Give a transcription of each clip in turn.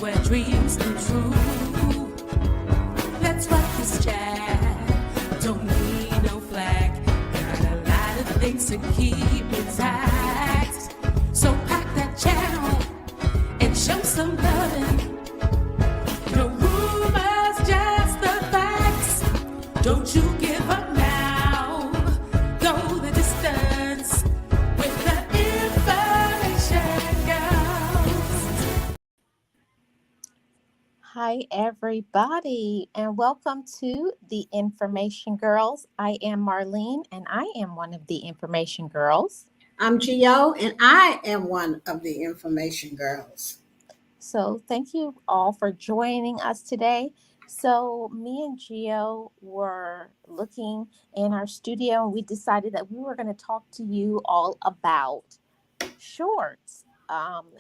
where dreams come true. Let's rock this chat. Don't need no flag. Got a lot of things to keep intact. So pack that channel and show some loving. No rumors, just the facts. Don't you give up now. Go the distance with the information girls. Hi, everybody, and welcome to the Information Girls. I am Marlene, and I am one of the Information Girls. I'm Gio, and I am one of the Information Girls. So, thank you all for joining us today. So, me and Gio were looking in our studio, and we decided that we were going to talk to you all about shorts,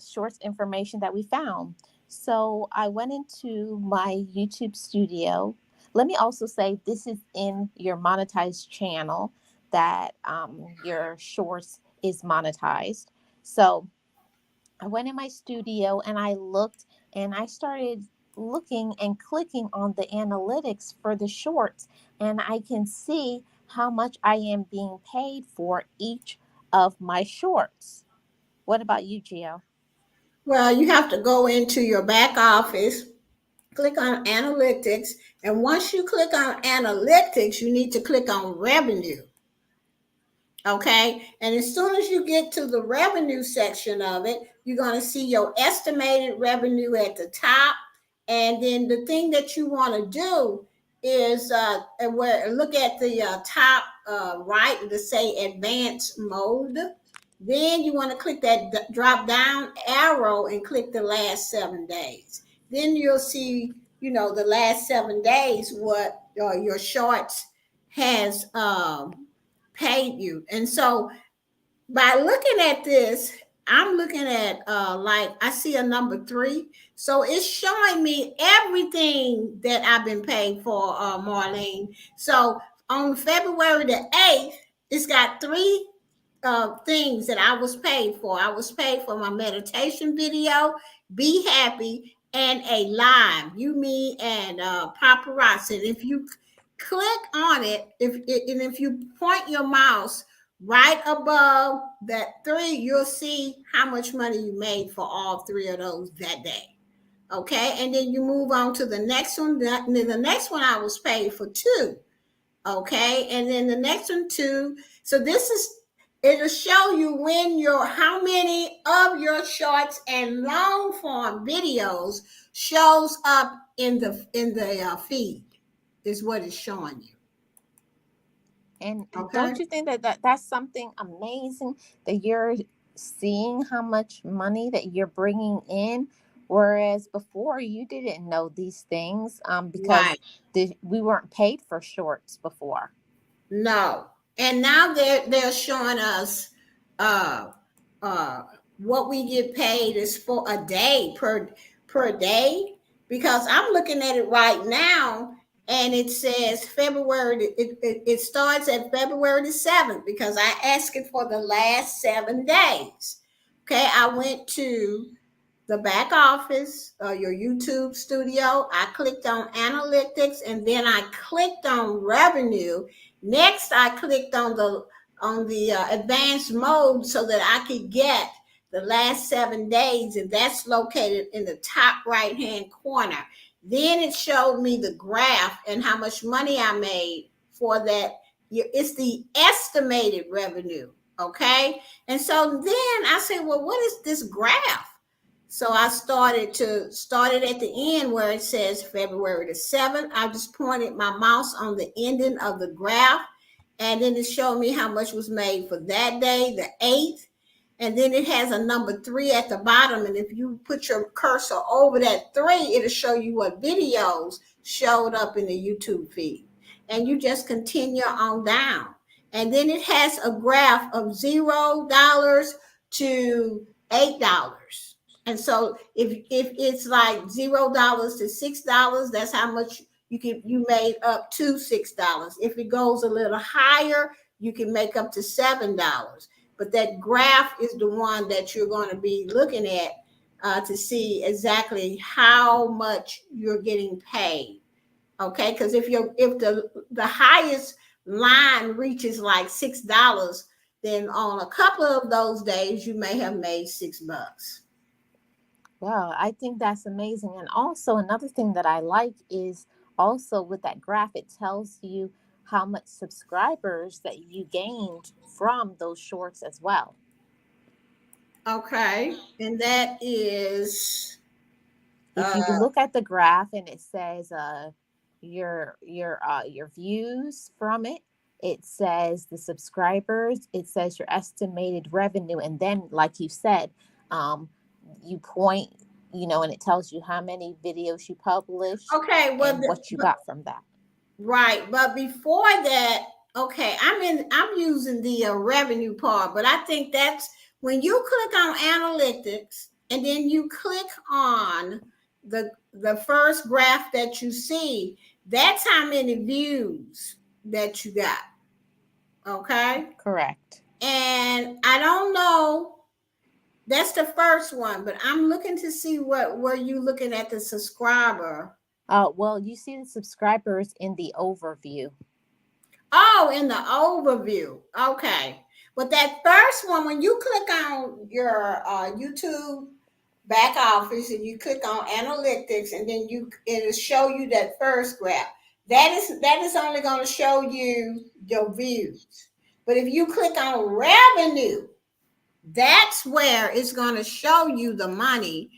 shorts information that we found. So I went into my YouTube studio. Let me also say this is in your monetized channel that your shorts is monetized. So I went in my studio and I looked and I started looking and clicking on the analytics for the shorts, and I can see how much I am being paid for each of my shorts. What about you, Gio? Well, you have to go into your back office, click on analytics, and once you click on analytics, you need to click on revenue. Okay, and as soon as you get to the revenue section of it, you're going to see your estimated revenue at the top. And then the thing that you want to do is look at the top right to say advanced mode. Then you want to click that drop down arrow and click the last 7 days. Then you'll see, the last 7 days what your shorts has paid you. And so by looking at this, I'm looking at I see a number 3. So it's showing me everything that I've been paid for, Marlene. So on February the 8th, it's got 3 things that I was paid for. I was paid for my meditation video, Be Happy, and a live, you, me, and paparazzi. And if you click on it, if you point your mouse right above that 3, you'll see how much money you made for all 3 of those that day. Okay, and then you move on to the next one. And then the next one I was paid for 2. Okay, and then the next one 2. So it'll show you how many of your shorts and long form videos shows up in the feed is what it's showing you. And Okay. don't you think that's something amazing that you're seeing how much money that you're bringing in, whereas before you didn't know these things because Right. we weren't paid for shorts before. No, and now they're showing us what we get paid is for a day per day, because I'm looking at it right now. And it says February, it starts at February the 7th because I asked it for the last 7 days. Okay, I went to the back office, your YouTube studio. I clicked on analytics and then I clicked on revenue. Next, I clicked on the advanced mode so that I could get the last 7 days, and that's located in the top right hand corner. Then it showed me the graph and how much money I made for that. It's the estimated revenue. Okay. And so then I said, well, what is this graph? So I started at the end where it says February the 7th. I just pointed my mouse on the ending of the graph, and then it showed me how much was made for that day, the 8th. And then it has a number 3 at the bottom. And if you put your cursor over that 3, it'll show you what videos showed up in the YouTube feed. And you just continue on down. And then it has a graph of $0 to $8. And so if it's like $0 to $6, that's how much you made up to $6. If it goes a little higher, you can make up to $7. But that graph is the one that you're going to be looking at to see exactly how much you're getting paid. Okay, because if the highest line reaches like $6, then on a couple of those days you may have made $6. Wow, I think that's amazing. And also, another thing that I like is also with that graph, it tells you how much subscribers that you gained from those shorts as well. Okay, and that is If uh you look at the graph and it says your views from it, it says the subscribers, it says your estimated revenue, and then like you said, um, you point, and it tells you how many videos you published okay. Well, and what you got from that. right, but before that, okay, I'm using the revenue part, but I think that's when you click on analytics and then you click on the first graph that you see, that's how many views that you got. Okay? Correct. And I don't know, that's the first one, but I'm looking to see what were you looking at the subscriber. Well, you see the subscribers in the overview. Oh, in the overview. Okay. But that first one, when you click on your YouTube back office and you click on analytics, and then it'll show you that first graph. That is only going to show you your views. But if you click on revenue, that's where it's going to show you the money,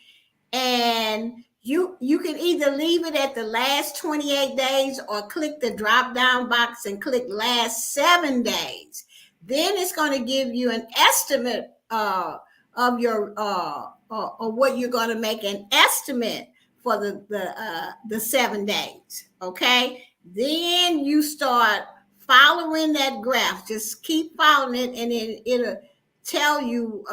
and you can either leave it at the last 28 days or click the drop down box and click last 7 days. Then it's going to give you an estimate of your of what you're going to make an estimate for the 7 days. Okay, then you start following that graph. Just keep following it, and then it'll tell you,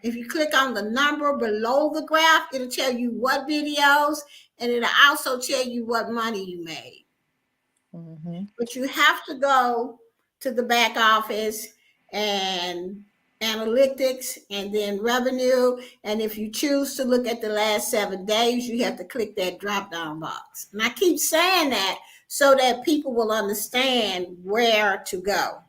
if you click on the number below the graph, it'll tell you what videos, and it'll also tell you what money you made. Mm-hmm. But you have to go to the back office and analytics and then revenue. And if you choose to look at the last 7 days, you have to click that drop down box. And I keep saying that so that people will understand where to go.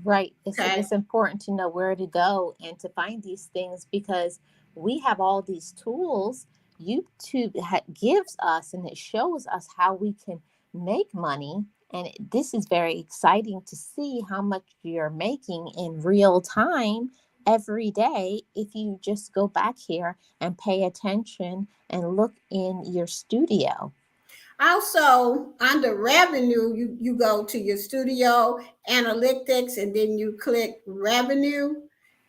Right. Okay. It's important to know where to go and to find these things because we have all these tools. YouTube gives us and it shows us how we can make money. And this is very exciting to see how much you're making in real time every day if you just go back here and pay attention and look in your studio. Also, under revenue, you go to your studio analytics and then you click revenue.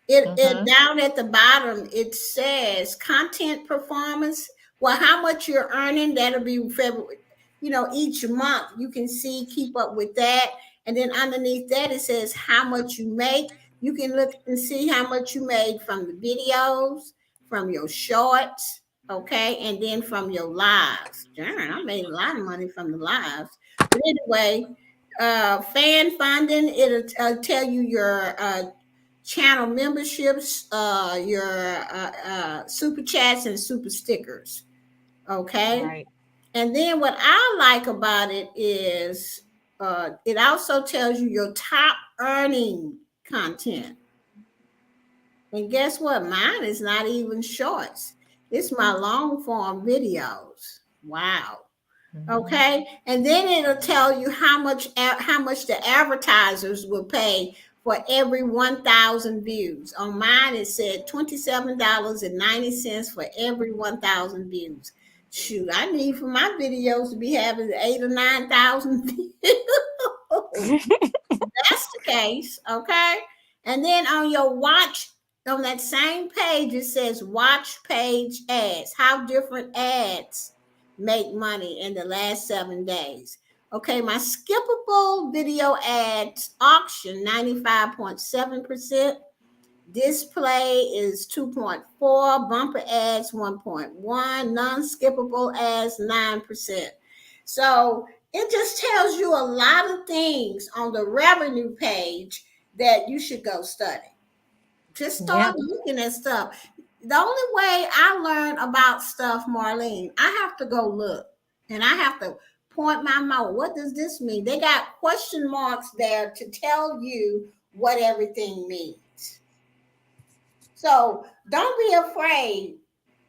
It Mm-hmm. down at the bottom it says content performance. Well, how much you're earning, that'll be February. Each month you can see, keep up with that. And then underneath that it says how much you make. You can look and see how much you made from the videos, from your shorts, okay, and then from your lives. Darn, I made a lot of money from the lives. But anyway, fan funding, it'll tell you your channel memberships, your super chats and super stickers. Okay. Right. And then what I like about it is it also tells you your top earning content. And guess what? Mine is not even shorts. It's my long form videos. Wow. Mm-hmm. Okay, and then it'll tell you how much the advertisers will pay for every 1,000 views. On mine, it said $27.90 for every 1,000 views. Shoot, I need for my videos to be having 8 or 9,000 views. That's the case, okay? And then on that same page, it says watch page ads. How different ads make money in the last 7 days. Okay, my skippable video ads auction 95.7%. Display is 2.4, bumper ads 1.1, non-skippable ads 9%. So it just tells you a lot of things on the revenue page that you should go study. Just Yeah. start looking at stuff. the only way I learn about stuff, Marlene, I have to go look and I have to point my mouth. What does this mean? They got question marks there to tell you what everything means. So don't be afraid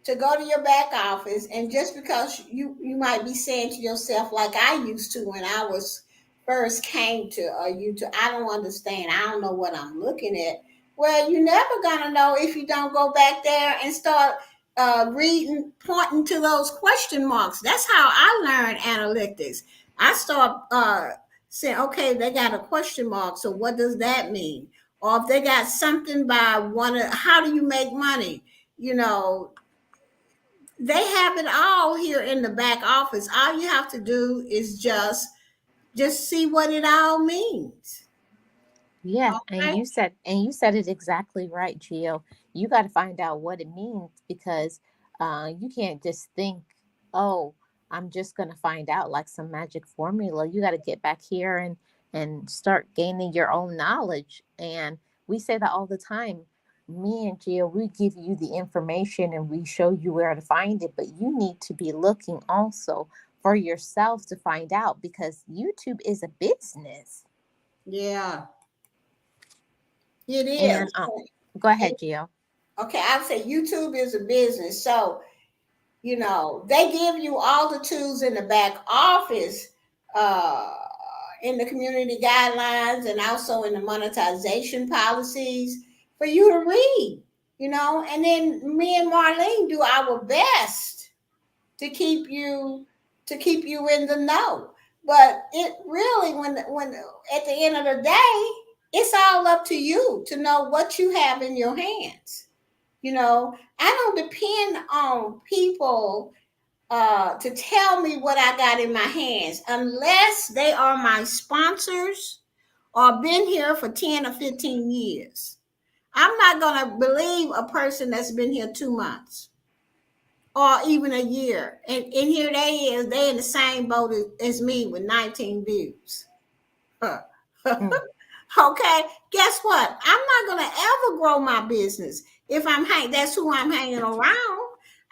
to go to your back office, and just because you might be saying to yourself, like I used to when I was first came to YouTube, I don't understand, I don't know what I'm looking at. Well, you're never gonna know if you don't go back there and start reading, pointing to those question marks. That's how I learned analytics. I start saying, okay, they got a question mark, so what does that mean? Or if they got something by one of, how do you make money, you know, they have it all here in the back office. All you have to do is just see what it all means. Yes, Okay? and you said it exactly right, Gio. You got to find out what it means because you can't just think, "Oh, I'm just going to find out like some magic formula." You got to get back here and start gaining your own knowledge. And we say that all the time. Me and Gio, we give you the information and we show you where to find it, but you need to be looking also for yourself to find out because YouTube is a business. Yeah, it And is. go ahead, Gio. Okay, I would say YouTube is a business. So, they give you all the tools in the back office, uh, in the community guidelines and also in the monetization policies for you to read, and then me and Marlene do our best to keep you in the know. But it really, when at the end of the day, it's all up to you to know what you have in your hands. I don't depend on people to tell me what I got in my hands unless they are my sponsors or been here for 10 or 15 years. I'm not going to believe a person that's been here 2 months or even a year. And here they in the same boat as me with 19 views. Huh. Mm, Okay, guess what? I'm not gonna ever grow my business if that's who I'm hanging around.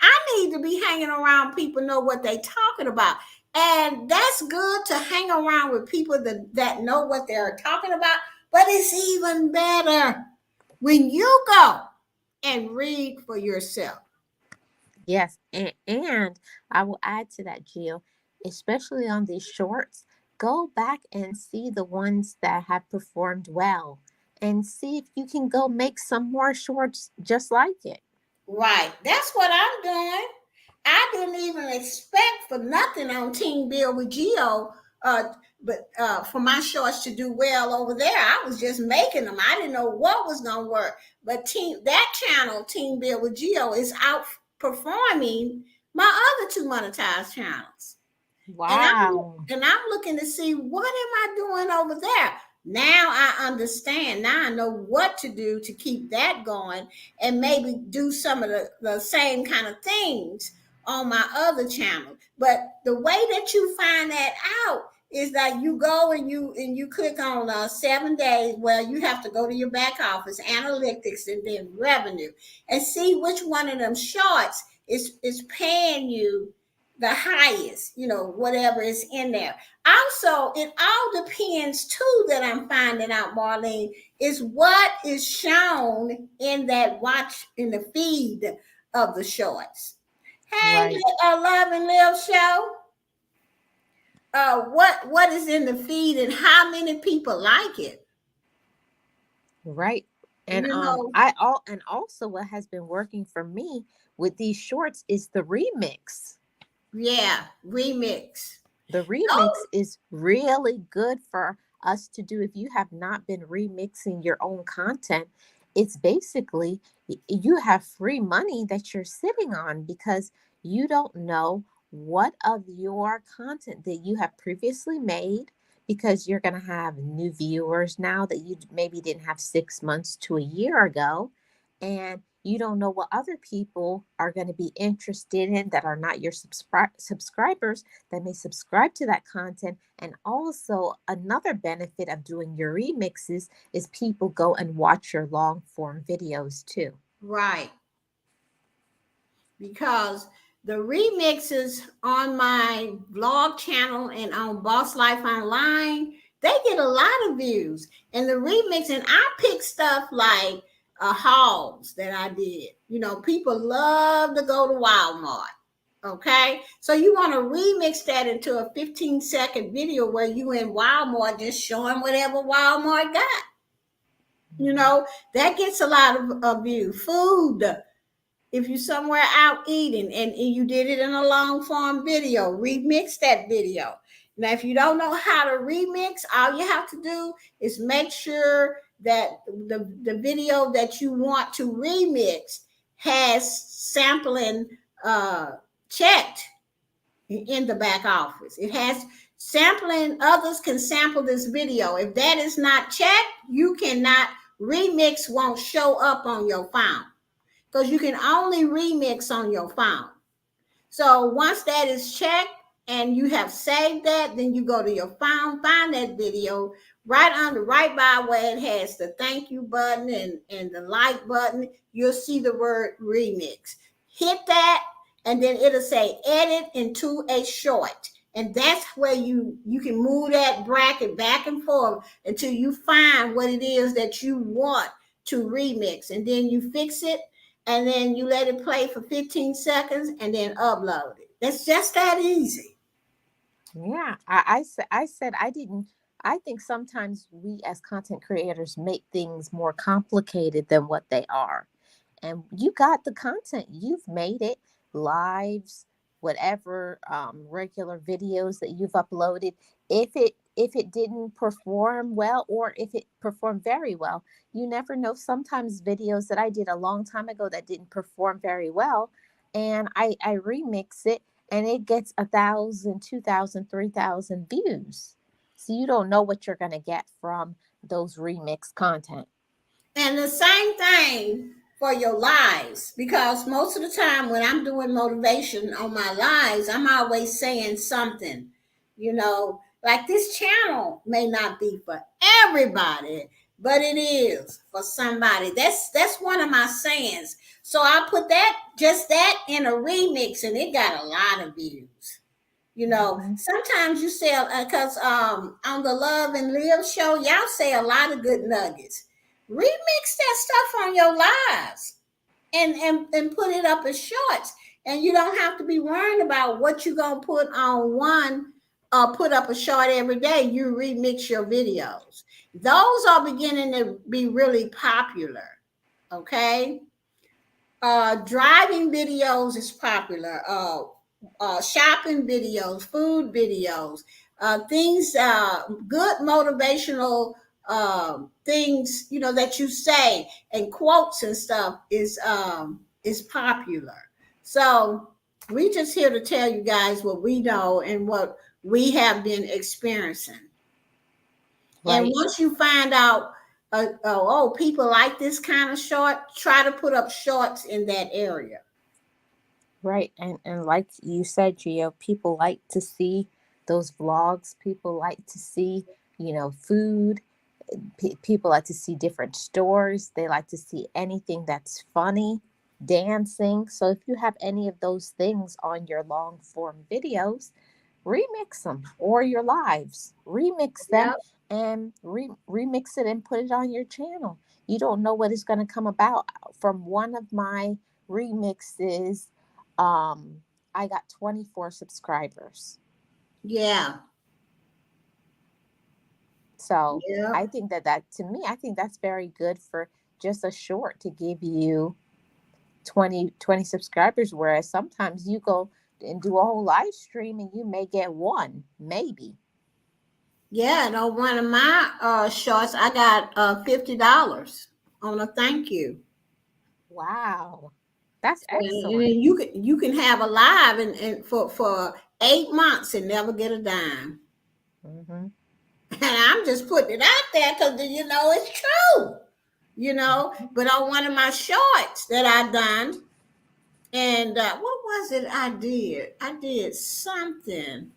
I need to be hanging around people know what they talking about. And that's good to hang around with people that know what they're talking about. But it's even better when you go and read for yourself. yes, and I will add to that, Gio, especially on these shorts, go back and see the ones that have performed well and see if you can go make some more shorts just like it. Right. That's what I'm doing. I didn't even expect for nothing on Team Bill with Geo, uh, but for my shorts to do well over there, I was just making them. I didn't know what was gonna work. But that channel, Team Bill with Geo, is outperforming my other two monetized channels. And Wow. I'm looking to see what am I doing over there. Now I understand. Now I know what to do to keep that going and maybe do some of the same kind of things on my other channel. But the way that you find that out is that you go and you click on 7 days. Well, you have to go to your back office, analytics, and then revenue, and see which one of them shorts is paying you the highest, whatever is in there. Also, it all depends too, that I'm finding out, Marlene, is what is shown in that watch in the feed of the shorts. Hey, Right, Love and Live show. What is in the feed and how many people like it? right. And You know, and also what has been working for me with these shorts is the remix. yeah, remix. The remix Oh, is really good for us to do if you have not been remixing your own content. It's basically you have free money that you're sitting on because you don't know what of your content that you have previously made because you're going to have new viewers now that you maybe didn't have 6 months to a year ago. And you don't know what other people are going to be interested in that are not your subscribers that may subscribe to that content. And also, another benefit of doing your remixes is people go and watch your long form videos too. right. because the remixes on my vlog channel and on Boss Life Online, they get a lot of views. And the remix, and I pick stuff like hauls that I did. You know, people love to go to Walmart. Okay, so you want to remix that into a 15-second video where you in Walmart just showing whatever Walmart got. You know, that gets a lot of views. Food, if you're somewhere out eating and you did it in a long form video, remix that video. Now, if you don't know how to remix, all you have to do is make sure that the video that you want to remix has sampling checked in the back office. It has sampling, others can sample this video. If that is not checked, you cannot remix, won't show up on your phone, because you can only remix on your phone. So once that is checked and you have saved that, then you go to your phone, find that video right by where it has the thank you button and the like button. You'll see the word remix. Hit that, and then it'll say edit into a short. And that's where you can move that bracket back and forth until you find what it is that you want to remix. And then you fix it, and then you let it play for 15 seconds and then upload it. That's just that easy. Yeah, I said I didn't. I think sometimes we as content creators make things more complicated than what they are. And you got the content, you've made it, lives, whatever, regular videos that you've uploaded. If it didn't perform well, or if it performed very well, you never know. Sometimes videos that I did a long time ago that didn't perform very well, and I remix it, and it gets 1,000, 2,000, 3,000 views. So you don't know what you're gonna get from those remixed content. And the same thing for your lives, because most of the time when I'm doing motivation on my lives, I'm always saying something, you know, like this channel may not be for everybody, but it is for somebody. That's one of my sayings. So I put that, just that, in a remix, and it got a lot of views. You know, sometimes you say, because on the Love and Live show, y'all say a lot of good nuggets. Remix that stuff on your lives and put it up as shorts. And you don't have to be worrying about what you're going to put on one, put up a short every day. You remix your videos. Those are beginning to be really popular. Okay. Driving videos is popular. Shopping videos, food videos, things, good motivational things, you know, that you say, and quotes and stuff is popular. So we just here to tell you guys what we know and what we have been experiencing. Right. And once you find out, people like this kind of short, try to put up shorts in that area. Right. And like you said, Gio, people like to see those vlogs. People like to see, food. People like to see different stores. They like to see anything that's funny, dancing. So if you have any of those things on your long form videos, remix them, or your lives. Remix them. Yep. And remix it and put it on your channel. You don't know what is going to come about. From one of my remixes, I got 24 subscribers. Yeah. So Yeah. I think that to me, I think that's very good for just a short to give you 20 subscribers. Whereas sometimes you go and do a whole live stream and you may get one, maybe. Yeah, and on one of my shorts, I got $50 on a thank you. Wow, that's And excellent. then you can have a live and for 8 months and never get a dime. Mm-hmm. And I'm just putting it out there because it's true. But on one of my shorts that I done, and what was it I did? I did something.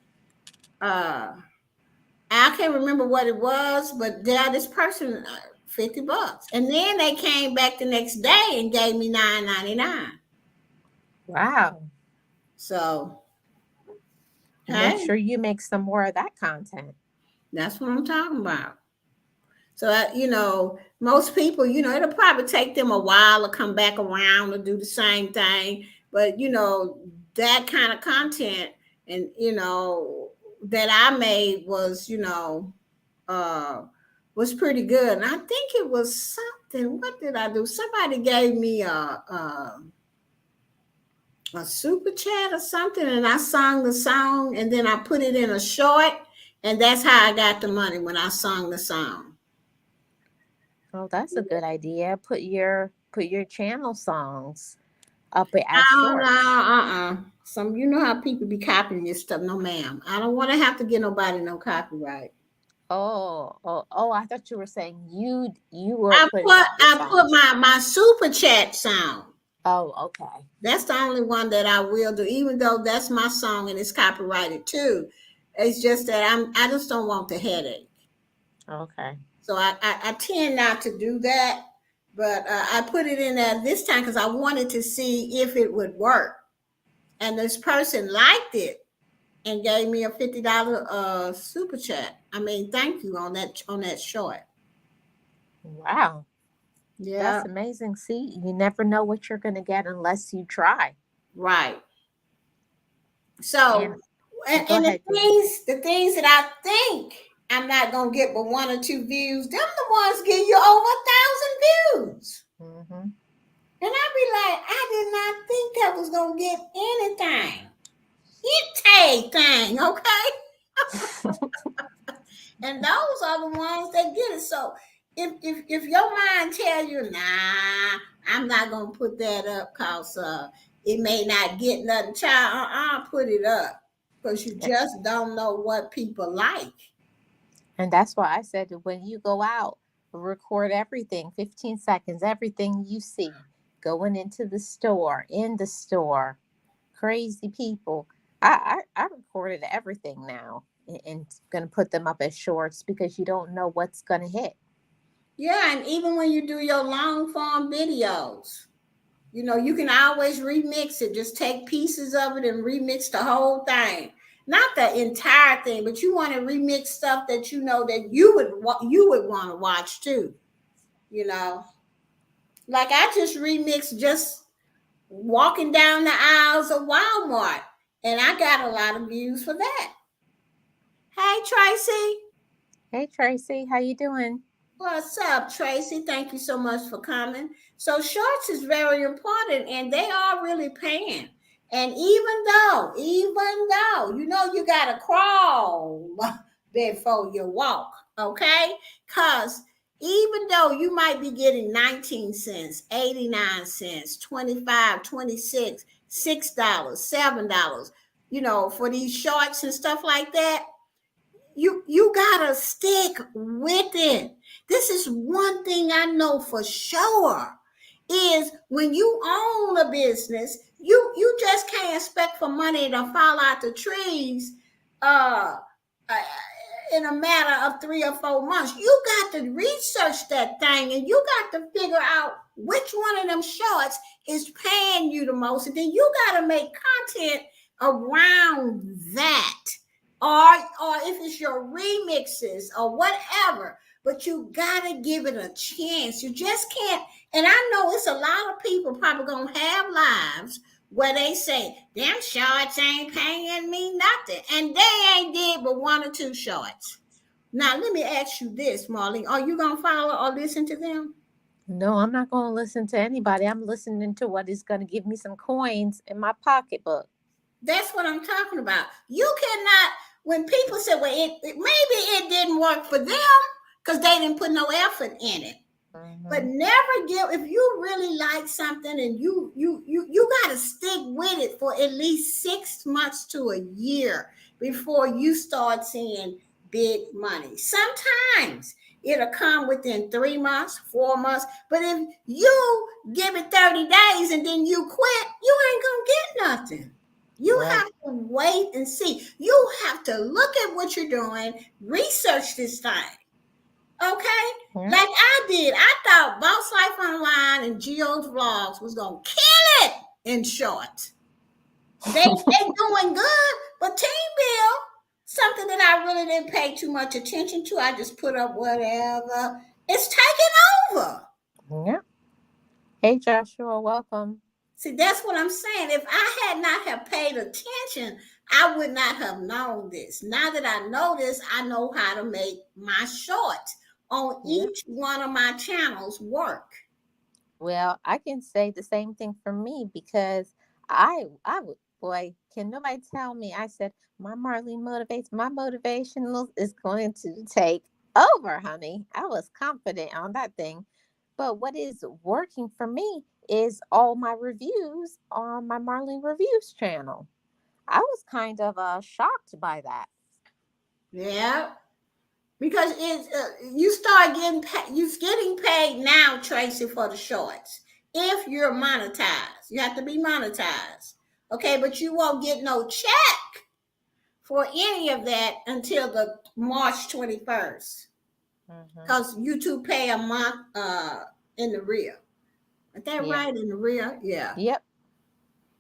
I can't remember what it was, but this person $50, and then they came back the next day and gave me $9.99. Wow. So, Make hey, sure you make some more of that content. that's what I'm talking about. So, most people, it'll probably take them a while to come back around to do the same thing. But, that kind of content and, that I made uh, was pretty good. And I think it was something. What did I do? Somebody gave me a super chat or something, and I sung the song, and then I put it in a short, and that's how I got the money when I sung the song. Oh, that's a good idea. Put your channel songs up as Oh no, shorts. Some you know how people be copying your stuff. No, ma'am. I don't want to have to get nobody no copyright. Oh, I thought you were saying you were putting up the I put songs. my super chat song. Oh, okay. That's the only one that I will do, even though that's my song and it's copyrighted too. It's just that I just don't want the headache. Okay. So I tend not to do that, but I put it in there this time because I wanted to see if it would work. And this person liked it and gave me a $50 super chat. I mean, thank you on that short. Wow. That's Yeah, amazing. See, you never know what you're going to get unless you try. right. So, And go and ahead, dear. the things that I think I'm not gonna get but one or two views, them the ones give you over 1,000 views. Hmm. And I be like, I did not think that was gonna get anything. It thing, okay? And those are the ones that get it. So if your mind tell you, nah, I'm not gonna put that up because it may not get nothing, child, put it up. Because you just don't know what people like. And that's why I said that when you go out, record everything, 15 seconds, everything you see going into the store, in the store, crazy people. I recorded everything now and going to put them up as shorts because you don't know what's going to hit. Yeah, and even when you do your long form videos, you can always remix it. Just take pieces of it and remix the whole thing. Not the entire thing, but you want to remix stuff that you know that you would want to watch too. You know, like I just remixed just walking down the aisles of Walmart, and I got a lot of views for that. Hey Tracy, Hey Tracy, how you doing? what's up, Tracy? Thank you so much for coming. So shorts is very important, and they are really paying. And even though you gotta crawl before you walk, okay? Cause even though you might be getting 19 cents, 89 cents, 25, 26, $6, $7, for these shorts and stuff like that, you gotta stick with it. This is one thing I know for sure is when you own a business, you just can't expect for money to fall out the trees uh, uh in a matter of 3 or 4 months. You got to research that thing and you got to figure out which one of them shorts is paying you the most, and then you got to make content around that, or if it's your remixes or whatever. But you gotta give it a chance. You just can't. And I know it's a lot of people probably gonna have lives where they say, "Them shorts ain't paying me nothing," and they ain't did but one or two shorts. Now let me ask you this, Marlene: are you gonna follow or listen to them? No, I'm not going to listen to anybody. I'm listening to what is going to give me some coins in my pocketbook. That's what I'm talking about. You cannot. When people say, "Well, maybe it didn't work for them," because they didn't put no effort in it. But Hmm. never give, if you really like something and you got to stick with it for at least 6 months to a year before you start seeing big money. Sometimes it'll come within 3 months, 4 months, but if you give it 30 days and then you quit, you ain't gonna get nothing. You Right. have to wait and see. You have to look at what you're doing, research this thing. Okay? Yeah. Like I did. I thought Boss Life Online and Geo's vlogs was gonna kill it in short. They doing good, but Team Bill, something that I really didn't pay too much attention to. I just put up whatever. It's taking over. Yeah. Hey, Joshua, welcome. See, that's what I'm saying. If I had not have paid attention, I would not have known this. Now that I know this, I know how to make my shorts on Yeah. each one of my channels work. Well, I can say the same thing for me because I would, boy, can nobody tell me? I said my Marlene motivates. My motivation is going to take over, honey. I was confident on that thing. But what is working for me is all my reviews on my Marlene Reviews channel. I was kind of shocked by that. Yeah, because it's you start getting you're getting paid now, Tracy, for the shorts. If you're monetized, you have to be monetized. Okay, but you won't get no check for any of that until the March 21st. Hmm. Because YouTube pay a month in the rear. Is that Yeah. right? In the rear? Yeah. Yep.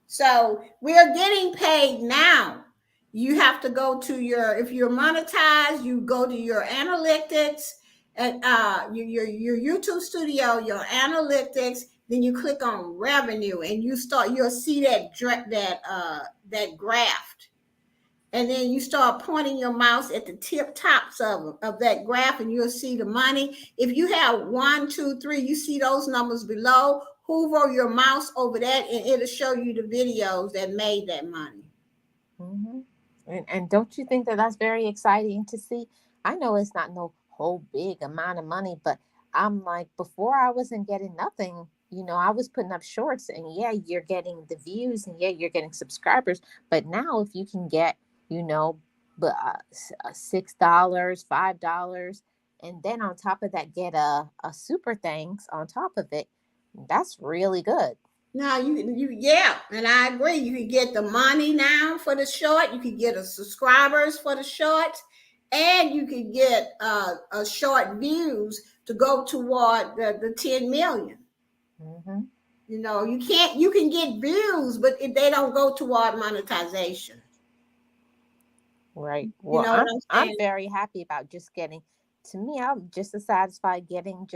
So we're getting paid now. You have to go to your, if you're monetized, you go to your analytics and your YouTube studio, your analytics, then you click on revenue and you'll see that graph. And then you start pointing your mouse at the tip tops of that graph and you'll see the money. If you have 1, 2, 3, you see those numbers below, hover your mouse over that and it'll show you the videos that made that money. Hmm. And don't you think that that's very exciting to see? I know it's not no whole big amount of money, but I'm like, before I wasn't getting nothing. I was putting up shorts, and yeah, you're getting the views, and yeah, you're getting subscribers. But now, if you can get, you know, but $6, $5, and then on top of that, get a super thanks on top of it, that's really good. Now yeah, and I agree. You can get the money now for the short. You can get a subscribers for the short, and you can get a short views to go toward the 10 million. Hmm. You can get views, but if they don't go toward monetization. Right. You Well, know what I'm I'm I'm saying? very happy about just getting. To me, I'm just as satisfied getting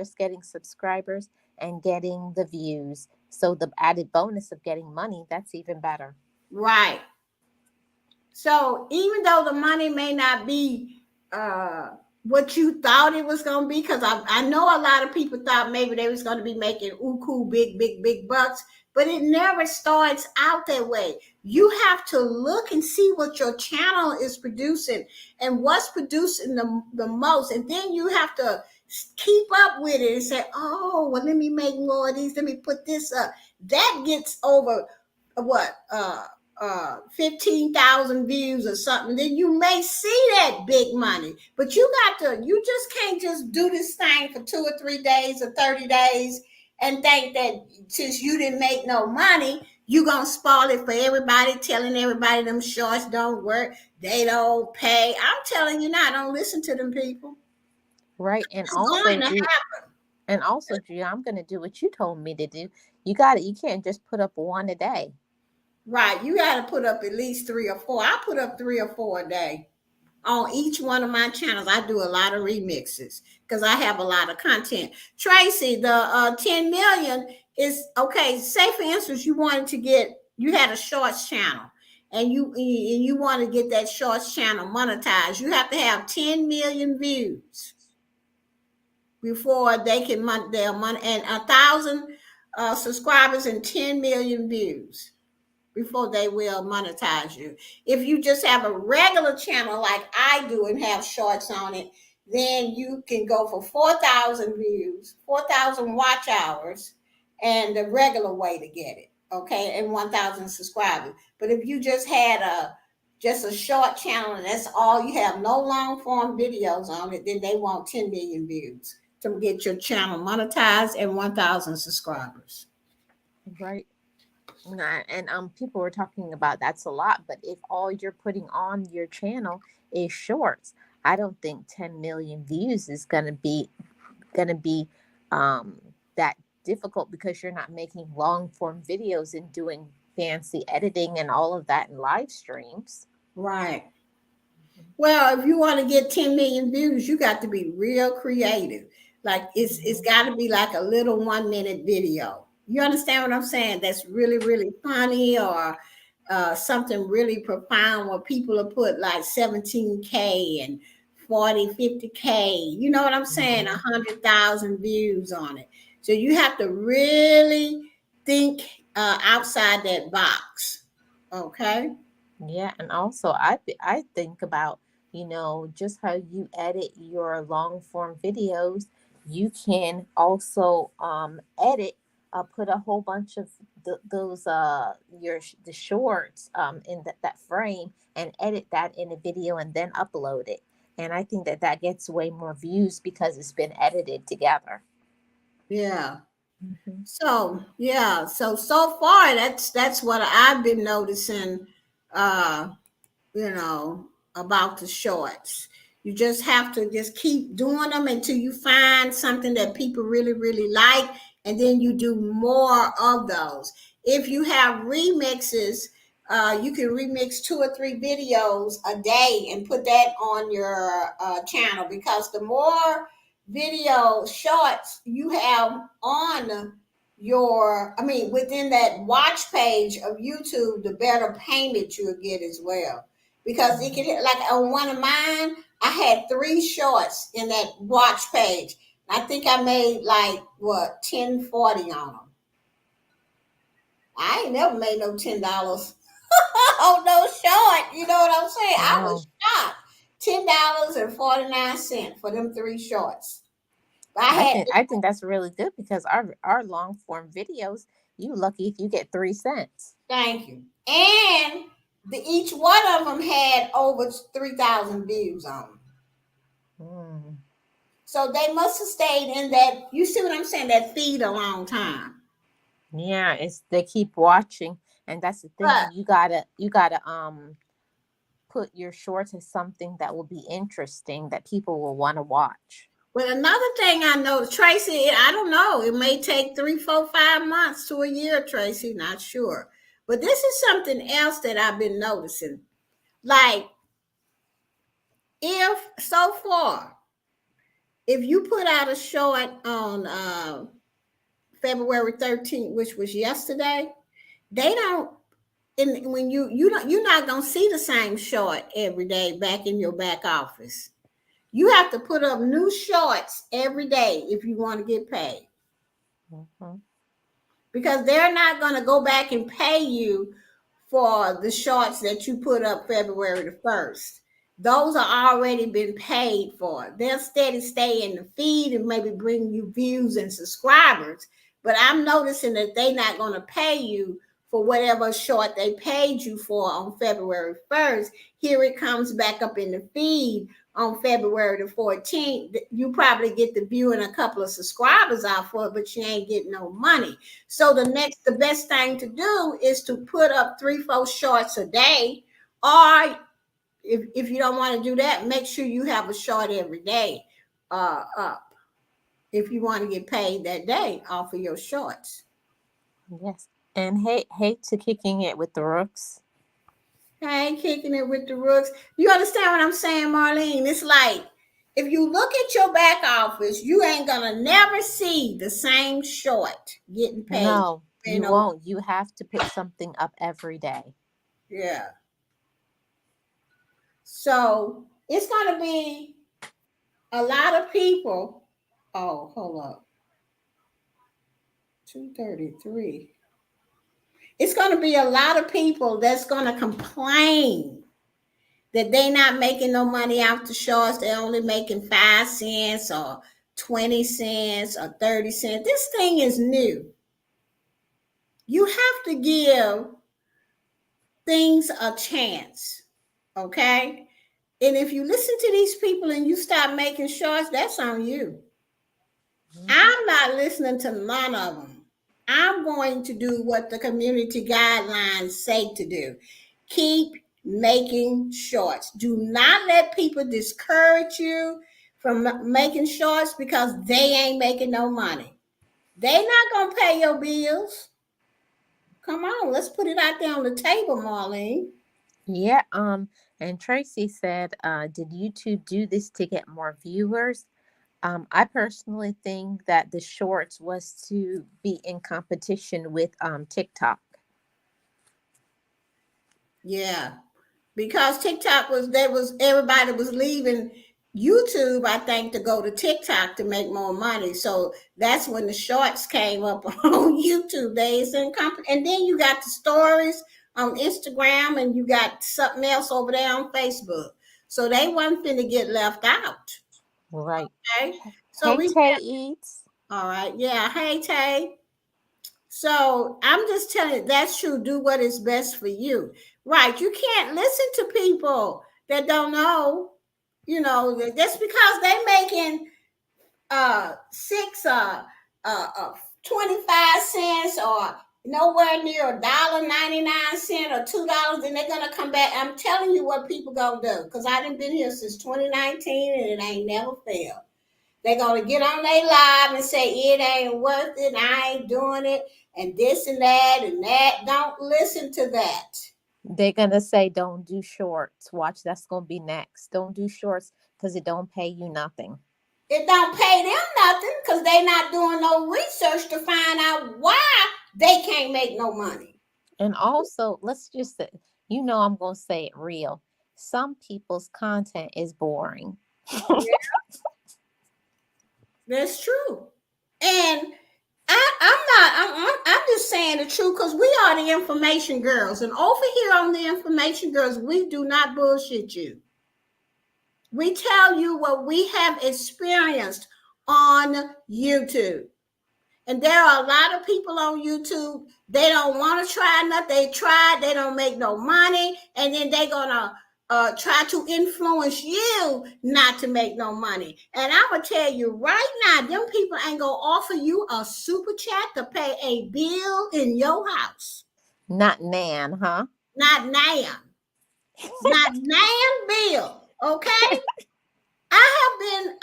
subscribers and getting the views. So the added bonus of getting money, that's even better. Right. So even though the money may not be uh, what you thought it was going to be, because I know a lot of people thought maybe they was going to be making uku big, big, big bucks, but it never starts out that way. You have to look and see what your channel is producing and what's producing the most. And then you have to keep up with it and say, oh, well, let me make more of these. Let me put this up. That gets over what? 15,000 views or something, then you may see that big money. But you just can't just do this thing for 2 or 3 days or 30 days and think that since you didn't make no money, you gonna spoil it for everybody, telling everybody them shorts don't work, they don't pay. I'm telling you now, don't listen to them people. Right. And It's going also, to G, happen. I'm gonna do what you told me to do. You got it. You can't just put up one a day. Right. You gotta put up at least 3 or 4. I put up 3 or 4 a day on each one of my channels. I do a lot of remixes because I have a lot of content. Tracy, the 10 million is okay. Say for instance, you had a shorts channel and you want to get that shorts channel monetized. You have to have 10 million views before they can their money, and 1,000 subscribers and 10 million views before they will monetize you. If you just have a regular channel like I do and have shorts on it, then you can go for 4,000 views, 4,000 watch hours, and the regular way to get it, okay, and 1,000 subscribers. But if you just a short channel and that's all you have, no long form videos on it, then they want 10 million views to get your channel monetized and 1,000 subscribers. Right. And people were talking about that's a lot, but if all you're putting on your channel is shorts, I don't think 10 million views is gonna be that difficult because you're not making long form videos and doing fancy editing and all of that in live streams. Right. Well, if you want to get 10 million views, you got to be real creative. Like it's Mhm. got to be like a little 1 minute video. You understand what I'm saying? That's really, really funny, or something really profound where people will put like 17K and 40, 50K. You know what I'm saying? Mhm. 100,000 views on it. So you have to really think outside that box. Okay. Yeah, and also I think about, just how you edit your long form videos. You can also edit, put a whole bunch of those the shorts in that frame, and edit that in a video and then upload it. And I think that gets way more views because it's been edited together. Yeah. Hmm. So yeah, so far that's what I've been noticing. Uh, you know, about the shorts. You just have to just keep doing them until you find something that people really, really like, and then you do more of those. If you have remixes, you can remix 2 or 3 videos a day and put that on your channel, because the more video shorts you have on within that watch page of YouTube, the better payment you'll get as well, because it can, like on one of mine, I had 3 shorts in that watch page. I think I made like what 1040 on them. I ain't never made no $10 on no short. You know what I'm saying? I was Wow. shocked. $10.49 for them 3 shorts. I I had think I think that's really good because our long form videos, you lucky if you get 3 cents. Thank you. And each one of them had over 3,000 views on them. Mm. So they must have stayed in that. You see what I'm saying? That feed a long time. Yeah, it's they keep watching, and that's the But thing. You gotta put your shorts as something that will be interesting that people will want to watch. another thing I know, Tracy, I don't know. It may take 3, 4, 5 months to a year, Tracy. Not sure. But this is something else that I've been noticing. Like, if so far, if you put out a short on February 13th, which was yesterday, they don't. And when you don't, you're not gonna see the same short every day back in your back office. You have to put up new shorts every day if you want to get paid, Mhm. because they're not going to go back and pay you for the shorts that you put up February the 1st. Those are already been paid for. They'll steady stay in the feed and maybe bring you views and subscribers. But I'm noticing that they're not going to pay you for whatever short they paid you for on February 1st. Here it comes back up in the feed on February the 14th. You probably get the view and a couple of subscribers out for it, but you ain't getting no money. So the best thing to do is to put up 3, 4 shorts a day, or if you don't want to do that, make sure you have a short every day up if you want to get paid that day off of your shorts. Yes, and hate to kicking it with the rooks. Hey, kicking it with the rooks. You understand what I'm saying, Marlene? It's like if you look at your back office, you ain't gonna never see the same short getting paid. No, You you know, won't. You have to put something up every day. yeah. So it's gonna be a lot of people. Oh, hold up. 2:33. It's gonna be a lot of people that's gonna complain that they not making no money off the shorts. They're only making 5 cents or 20 cents or 30 cents. This thing is new. You have to give things a chance. Okay? And if you listen to these people and you stop making shorts, that's on you. Mhm. I'm not listening to none of them. I'm going to do what the community guidelines say to do. Keep making shorts. Do not let people discourage you from making shorts because they ain't making no money. They not gonna pay your bills. Come on, let's put it out there on the table, Marlene. Yeah, and Tracy said, did YouTube do this to get more viewers? I personally think that the shorts was to be in competition with TikTok. Yeah, because TikTok was there was everybody was leaving YouTube, I think, to go to TikTok to make more money. So that's when the shorts came up on YouTube. Days and then you got the stories on Instagram, and you got something else over there on Facebook. So they wasn't finna get left out. Right. Okay, so Hey, we Tay Eats. all right. Yeah, hey Tay. So I'm just telling you, that's true. Do what is best for you. Right. You can't listen to people that don't know, just because they making six 25 cents or nowhere near $1.99 or $2, and they're gonna come back. I'm telling you what people gonna do, because I done been here since 2019 and it ain't never failed. They're gonna get on their live and say it ain't worth it, I ain't doing it, and this and that and that. Don't listen to that. They're gonna say don't do shorts. Watch, that's gonna be next. Don't do shorts because it don't pay you nothing. It don't pay them nothing because they not doing no research to find out why they can't make no money. And also, let's just say, I'm gonna say it real. Some people's content is boring. That's true. And I'm just saying the truth, because we are the information girls. And over here on the information girls, we do not bullshit you. We tell you what we have experienced on YouTube. And there are a lot of people on YouTube, they don't want to try nothing. They tried, they don't make no money, and then they're going to try to influence you not to make no money. And I'm going to tell you right now, them people ain't going to offer you a super chat to pay a bill in your house. Not Nan, huh? Not now. Not Nan bill, okay? I have been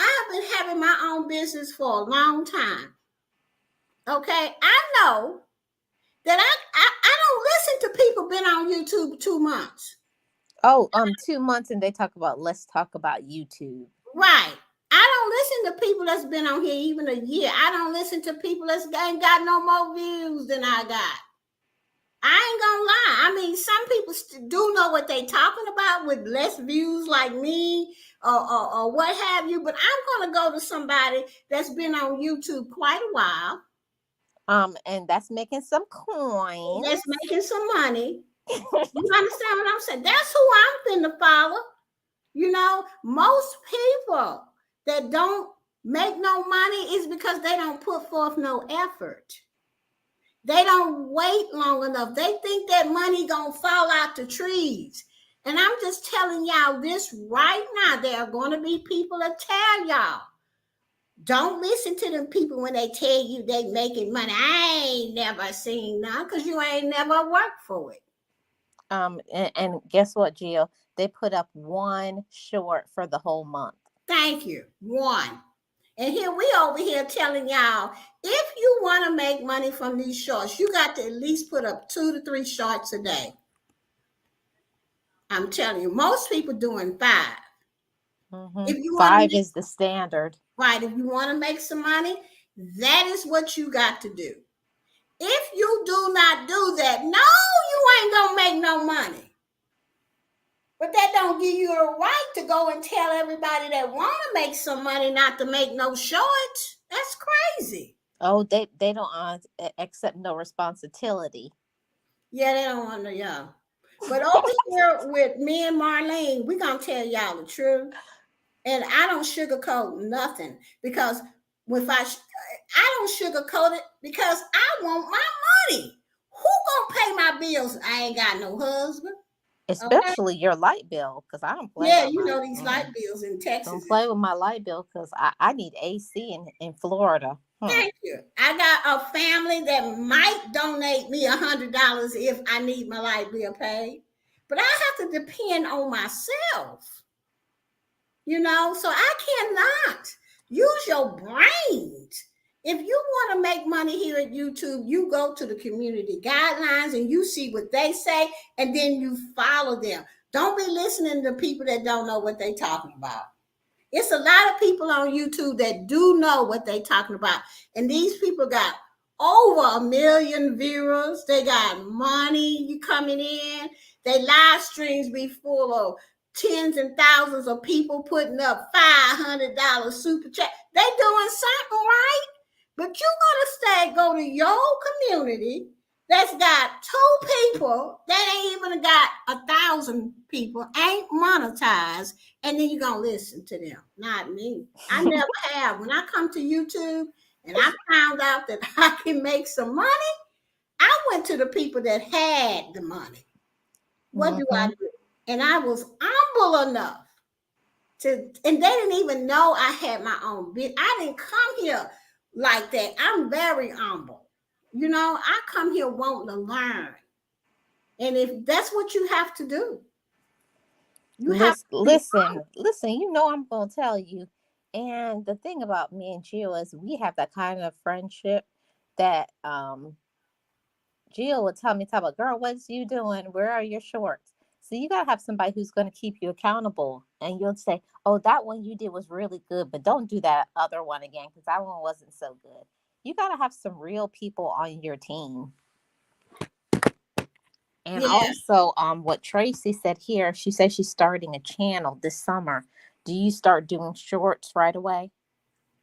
having my own business for a long time. Okay, I know that I don't listen to people been on YouTube 2 months. Oh, 2 months, and they talk about, let's talk about YouTube. Right. I don't listen to people that's been on here even a year. I don't listen to people that's ain't got no more views than I got. I ain't gonna lie. I mean, some people do know what they talking about with less views like me or what have you, but I'm gonna go to somebody that's been on YouTube quite a while. And that's making some coins. That's making some money. You understand what I'm saying? That's who I'm finna follow. Most people that don't make no money is because they don't put forth no effort. They don't wait long enough. They think that money gonna fall out the trees. And I'm just telling y'all this right now. There are going to be people that tell y'all, don't listen to them people when they tell you they making money. I ain't never seen none, because you ain't never worked for it. And guess what, Jill? They put up one short for the whole month. Thank you. One. And here we over here telling y'all, if you want to make money from these shorts, you got to at least put up 2 to 3 shorts a day. I'm telling you, most people doing 5. Mm-hmm. If you 5 is the standard. Right. If you want to make some money, that is what you got to do. If you do not do that, no, you ain't going to make no money. But that don't give you a right to go and tell everybody that want to make some money not to make no shorts. That's crazy. Oh, they don't accept no responsibility. Yeah, they don't want to, yeah. But over here with me and Marlene, we're going to tell y'all the truth. And I don't sugarcoat nothing, because if I don't sugarcoat it, because I want my money. Who gonna pay my bills? I ain't got no husband. Especially your light bill, because I don't play with these light bills in Texas. Don't play with my light bill, because I need AC in Florida. Thank you. I got a family that might donate me $100 if I need my light bill paid, but I have to depend on myself. So I cannot use your brains If you want to make money here at YouTube, you go to the community guidelines and you see what they say, and then you follow them. Don't be listening to people that don't know what they're talking about. It's a lot of people on YouTube that do know what they're talking about. And these people got over 1 million viewers. They got money coming in. They live streams be full of tens and thousands of people putting up $500 super chat. They doing something right. But you gotta go to your community that's got 2 people that ain't even got 1,000 people, ain't monetized, and then you're gonna listen to them. Not me. I never have. When I come to YouTube and I found out that I can make some money, I went to the people that had the money. What do I do? And I was humble enough and they didn't even know I had my own business. I didn't come here like that. I'm very humble. I come here wanting to learn. And if that's what you have to do, you have to listen. I'm going to tell you. And the thing about me and Gio is we have that kind of friendship that Gio would tell me, girl, what's you doing? Where are your shorts? So you got to have somebody who's going to keep you accountable. And you'll say, oh, that one you did was really good, but don't do that other one again because that one wasn't so good. You got to have some real people on your team. And also, what Tracy said here, she said she's starting a channel this summer. Do you start doing shorts right away?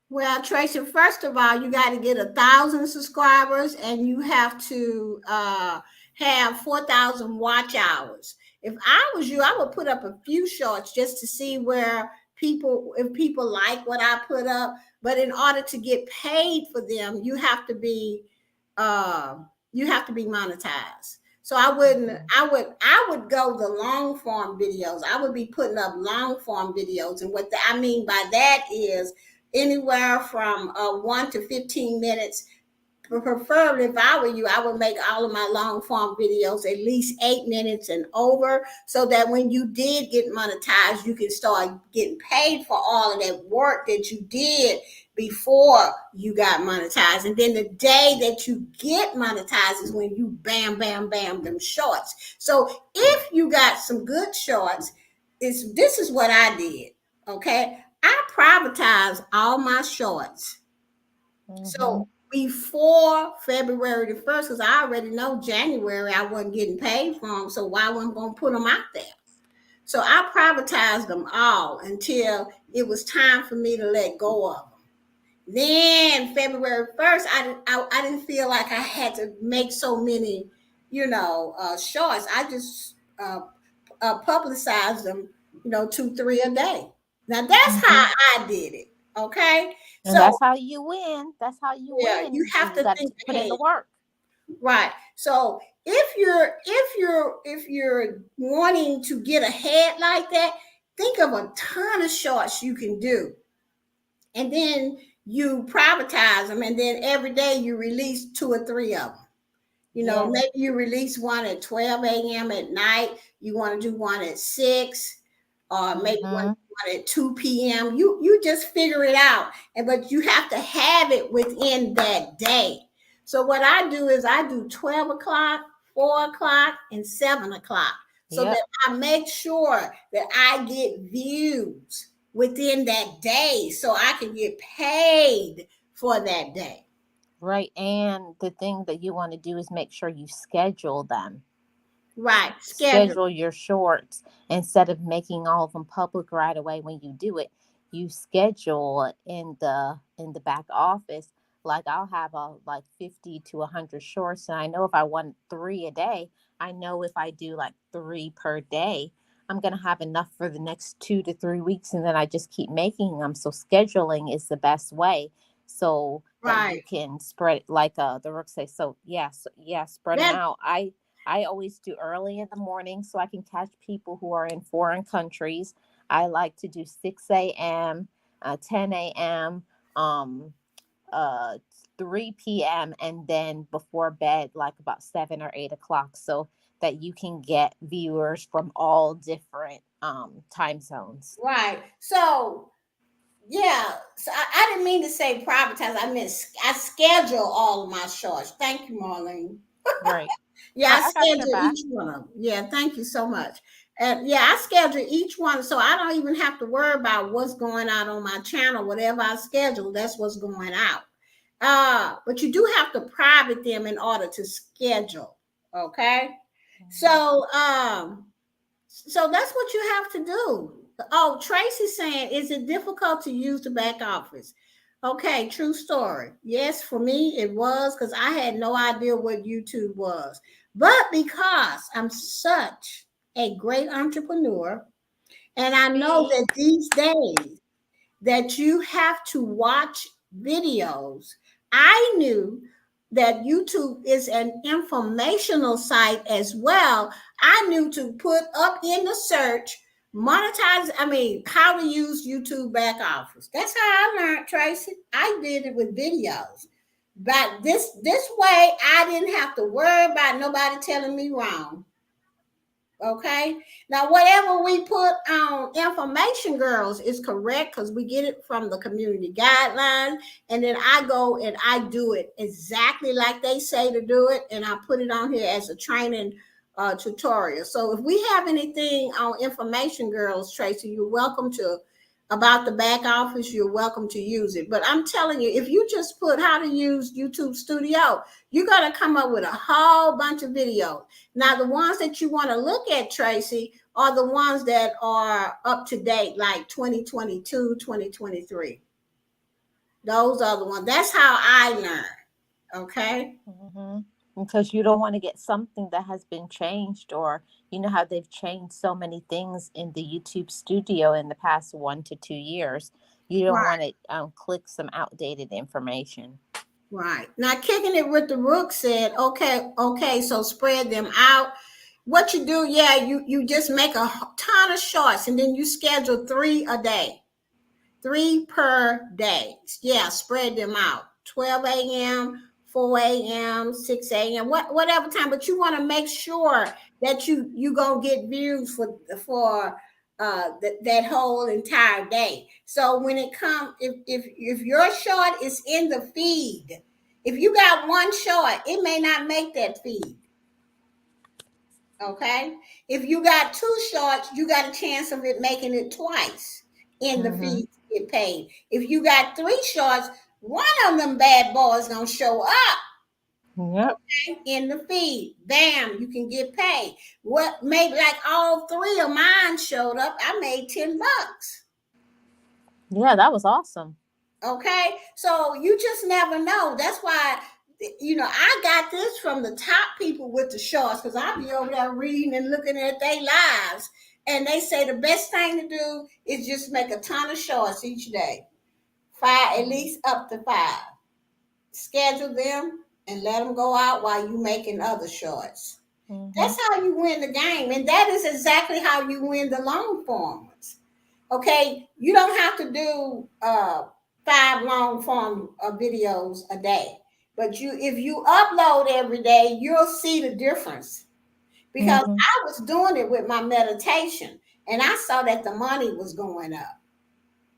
Well, Tracy, first of all, you got to get 1,000 subscribers and you have to have 4,000 watch hours. If I was you, I would put up a few shorts just to see if people like what I put up. But in order to get paid for them, you have to be monetized. So I would go the long form videos. I would be putting up long form videos. And what I mean by that is anywhere from 1 to 15 minutes. Preferably, if I were you, I would make all of my long form videos at least 8 minutes and over, so that when you did get monetized, you can start getting paid for all of that work that you did before you got monetized. And then the day that you get monetized is when you bam, bam, bam them shorts. So if you got some good shorts, this is what I did. Okay. I privatized all my shorts. So before February the 1st, because I already know January I wasn't getting paid for them, so why wasn't going to put them out there? So I privatized them all until it was time for me to let go of them. Then February 1st, I didn't feel like I had to make so many, shorts. I just publicized them, 2, 3 a day. Now that's how I did it. Okay. And that's how you win. That's how you win. You have to think put in the work. Right. So if you're wanting to get ahead like that, think of a ton of shorts you can do. And then you privatize them, and then every day you release 2 or 3 of them. Maybe you release one at 12 a.m. at night. You want to do one at 6, or maybe one at 2 p.m. You just figure it out. But you have to have it within that day. So what I do is I do 12 o'clock, 4 o'clock, and 7 o'clock. So that I make sure that I get views within that day so I can get paid for that day. Right. And the thing that you want to do is make sure you schedule them. Right. Schedule your shorts instead of making all of them public right away when you do it. You schedule in the back office. Like I'll have like 50 to 100 shorts, and I know if I want 3 a day, I know if I do like 3 per day, I'm gonna have enough for the next 2 to 3 weeks, and then I just keep making them. So scheduling is the best way, so that you can spread it, like the Rook say. So spread them out. I always do early in the morning so I can catch people who are in foreign countries. I like to do 6 a.m., 10 a.m., 3 p.m., and then before bed, like about 7 or 8 o'clock, so that you can get viewers from all different time zones. Right. So Yeah, so I didn't mean to say privatize. I meant I schedule all of my shorts. Thank you, Marlene. Right. Yeah, I I got your schedule back. each one of them. Yeah, thank you so much. And yeah, I schedule each one, so I don't even have to worry about what's going out on my channel. Whatever I schedule, that's what's going out. But you do have to private them in order to schedule. Okay. Mhm. So that's what you have to do. Oh, Tracy's saying, is it difficult to use the back office? Okay, true story. Yes, for me it was because I had no idea what YouTube was. But because I'm such a great entrepreneur, and I know Speak. that these days that you have to watch videos. I knew that YouTube is an informational site as well. I knew to put up in the search how to use YouTube back office. That's how I learned, Tracy. I did it with videos. But this way I didn't have to worry about nobody telling me wrong. Okay. Now, whatever we put on information, girls, is correct because we get it from the community guidelines. And then I go and I do it exactly like they say to do it. And I put it on here as a training tutorial. So if we have anything on information, girls, Tracy, you're welcome to about the back office. You're welcome to use it. But I'm telling you, if you just put how to use YouTube Studio, you're going to come up with a whole bunch of videos. Now, the ones that you want to look at, Tracy, are the ones that are up to date, like 2022, 2023. Those are the ones. That's how I learn. Okay. Hmm. Because you don't want to get something that has been changed, or you know how they've changed so many things in the YouTube studio in the past 1 to 2 years. You don't Right. want to click some outdated information. Right. Now, kicking it with the Rook said, okay, so spread them out. What you do, yeah, you just make a ton of shorts and then you schedule 3 a day. 3 per day. Yeah, spread them out. 12 a.m., 4 a.m., 6 a.m., whatever time. But you want to make sure that you gonna get views for that whole entire day. So when it comes, if your short is in the feed, if you got one short, it may not make that feed. Okay. If you got two shorts, you got a chance of it making it twice in the Hmm. feed to get paid. If you got three shorts, one of them bad boys gonna show up Yep. in the feed. Bam, you can get paid. What maybe like all three of mine showed up. I made $10. Yeah, that was awesome. Okay, so you just never know. That's why, I got this from the top people with the shorts because I be over there reading and looking at their lives, and they say the best thing to do is just make a ton of shorts each day, five at least up to five. Schedule them and let them go out while you making other shorts. Hmm. That's how you win the game, and that is exactly how you win the long formers. Okay, you don't have to do 5 long form videos a day, but if you upload every day, you'll see the difference. Because Hmm. I was doing it with my meditation, and I saw that the money was going up.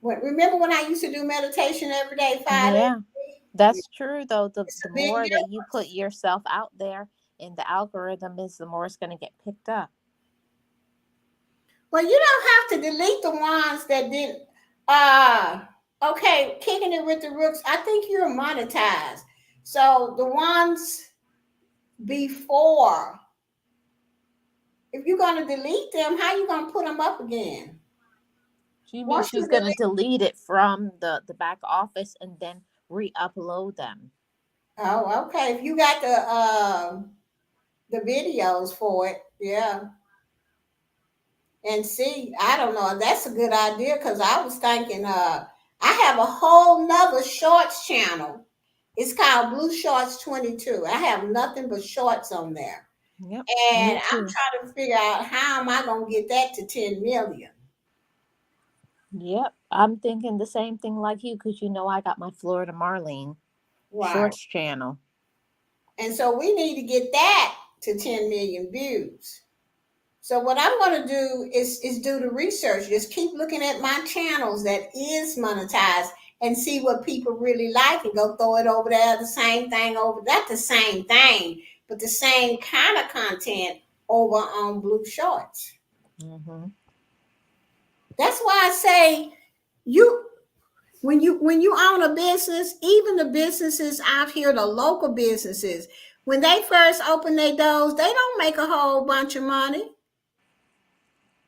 Remember when I used to do meditation every day, 5 days Yeah, a week? that's true though. It's The a big more that you put difference. yourself out there in the algorithm is, the more it's going to get picked up. Well, you don't have to delete the ones that didn't. Uh, okay, kicking it with the rooks. I think you're monetized. So the ones before, if you're gonna delete them, how you gonna put them up again? She means Once you she's going to delete, delete it from the back office and then re-upload them. oh, okay. If you got the videos for it, yeah. And see, I don't know. That's a good idea because I was thinking, I have a whole nother shorts channel. It's called Blue Shorts 22. I have nothing but shorts on there. Yep, And me I'm too. trying to figure out how am I gonna get that to 10 million. Yep, I'm thinking the same thing like you, because you know I got my Florida Marlene Right. Shorts channel. And so we need to get that to 10 million views. So what I'm going to do is do the research. Just keep looking at my channels that is monetized and see what people really like and go throw it over there. The same thing over, not the same thing, but the same kind of content over on Blue Shorts. Mm-hmm. That's why I say you when you own a business, even the businesses out here, the local businesses, when they first open their doors, they don't make a whole bunch of money.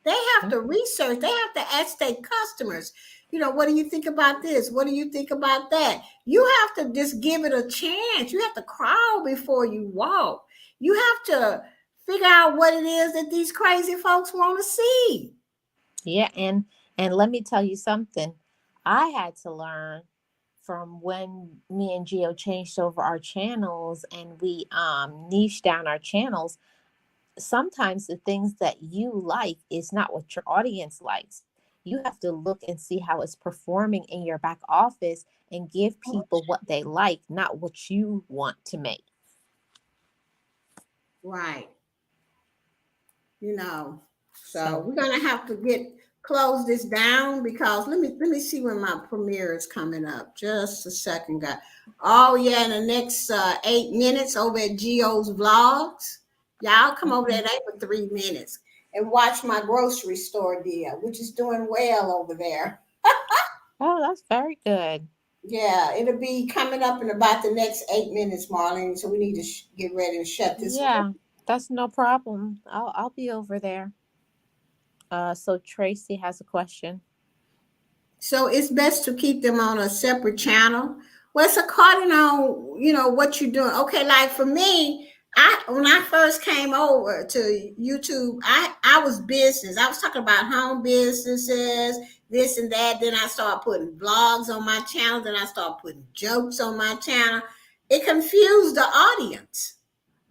They have to research. They have to ask their customers, what do you think about this? What do you think about that? You have to just give it a chance. You have to crawl before you walk. You have to figure out what it is that these crazy folks want to see. Yeah, and let me tell you something. I had to learn from when me and Gio changed over our channels and we niche down our channels. Sometimes the things that you like is not what your audience likes. You have to look and see how it's performing in your back office and give people what they like, not what you want to make. Right. you know. So So, we're gonna have to close this down because let me see when my premiere is coming up. Just a second, guys. Oh yeah, in the next 8 minutes over at Geo's Vlogs. Y'all come over there mhm. today for 3 minutes and watch my grocery store deal, which is doing well over there. Oh, that's very good. Yeah, it'll be coming up in about the next 8 minutes, Marlene. So we need to get ready and shut this one. Yeah, that's no problem. I'll be over there. So Tracy has a question. So it's best to keep them on a separate channel. Well, it's according on what you're doing. Okay, like for me, I when I first came over to YouTube, I was business. I was talking about home businesses, this and that. Then I started putting vlogs on my channel. Then I started putting jokes on my channel. It confused the audience.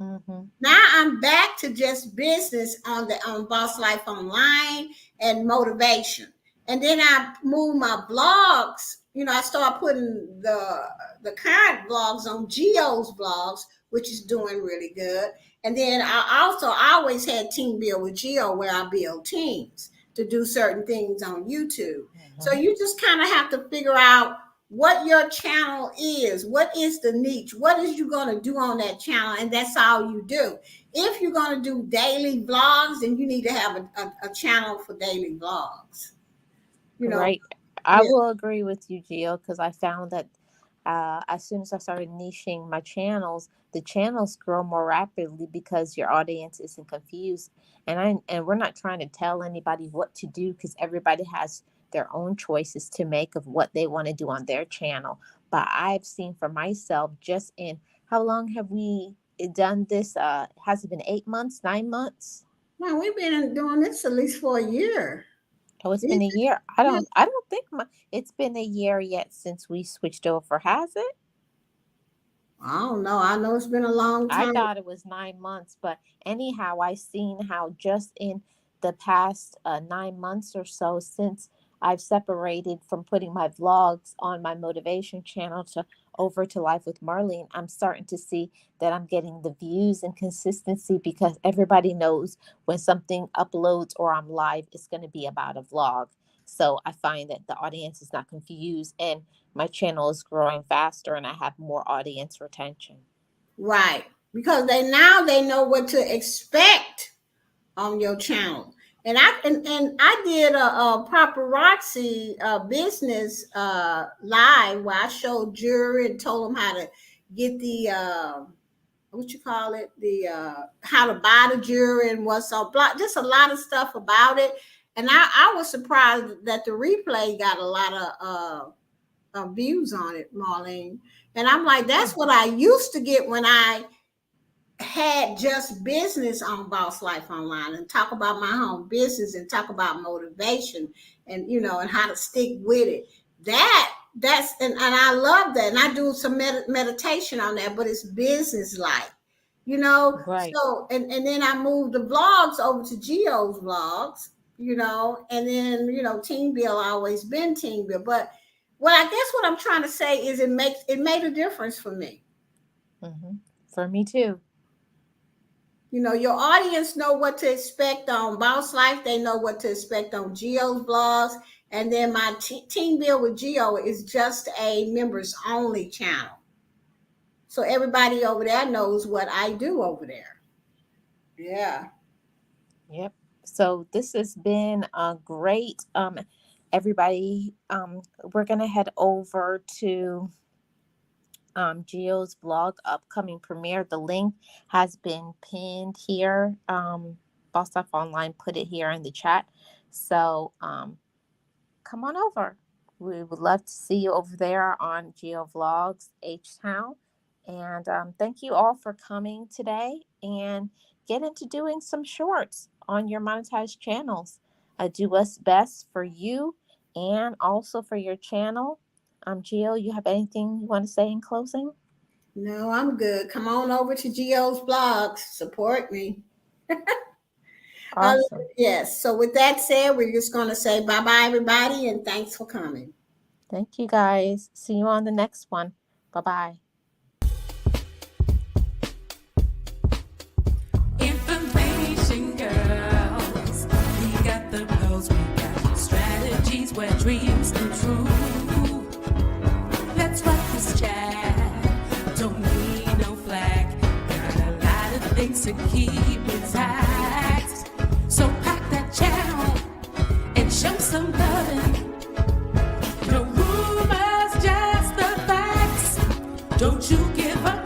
Mm-hmm. Now I'm back to just business on Boss Life Online and motivation. And then I moved my blogs. I started putting the current blogs on Geo's blogs, which is doing really good. And then I always had Team Build with Geo where I build teams to do certain things on YouTube. So Mm-hmm. you just kind of have to figure out what your channel is, what is the niche, what is you going to do on that channel, and that's all you do. If you're going to do daily vlogs, then you need to have a channel for daily vlogs. you know Right. I yeah. will agree with you, Gio, because I found that as soon as I started niching my channels, the channels grow more rapidly because your audience isn't confused. And we're not trying to tell anybody what to do because everybody has their own choices to make of what they want to do on their channel. But I've seen for myself just in how long have we done this? Has it been 8 months, 9 months? Man, we've been doing this at least for a year. Oh, it's Yeah. been a year. I don't think it's been a year yet since we switched over. Has it? I don't know. I know it's been a long I time. thought it was 9 months, but anyhow, I seen how just in the past 9 months or so since I've separated from putting my vlogs on my motivation channel to over to Life with Marlene, I'm starting to see that I'm getting the views and consistency because everybody knows when something uploads or I'm live, it's going to be about a vlog. So I find that the audience is not confused and my channel is growing faster and I have more audience retention. Right. Because they know what to expect on your channel. And I did a paparazzi business live where I showed jewelry and told them how to get the what you call it, the how to buy the jewelry and what's up, just a lot of stuff about it. And I was surprised that the replay got a lot of views on it, Marlene. And I'm like, that's what I used to get when I had just business on Boss Life Online and talk about my home business and talk about motivation and how to stick with it. And I love that. And I do some meditation on that, but it's business like. Right. So and then I moved the vlogs over to Geo's vlogs, and then Team Bill always been Team Bill. But I guess what I'm trying to say is it made a difference for me. Hmm. For me too. Your audience know what to expect on Boss Life. They know what to expect on Geo's blogs. And then my Team Build with Geo is just a members only channel. So everybody over there knows what I do over there. Yeah. Yep. So this has been a great, everybody. We're gonna head over to Geo's blog upcoming premiere. The link has been pinned here. Boss Life Online put it here in the chat. So come on over. We would love to see you over there on Geo Vlogs H Town. And thank you all for coming today and get into doing some shorts on your monetized channels. Do what's best for you and also for your channel. Geo, you have anything you want to say in closing? No, I'm good. Come on over to Geo's blogs. Support me. Awesome. Yes. So with that said, we're just going to say bye-bye, everybody, and thanks for coming. Thank you, guys. See you on the next one. Bye-bye. Information girls, we got the goals, we got strategies where dreams come true. Let's rock this chat, don't need no flag, got a lot of things to keep intact. So pack that channel and show some loving. No rumors, just the facts. Don't you give up.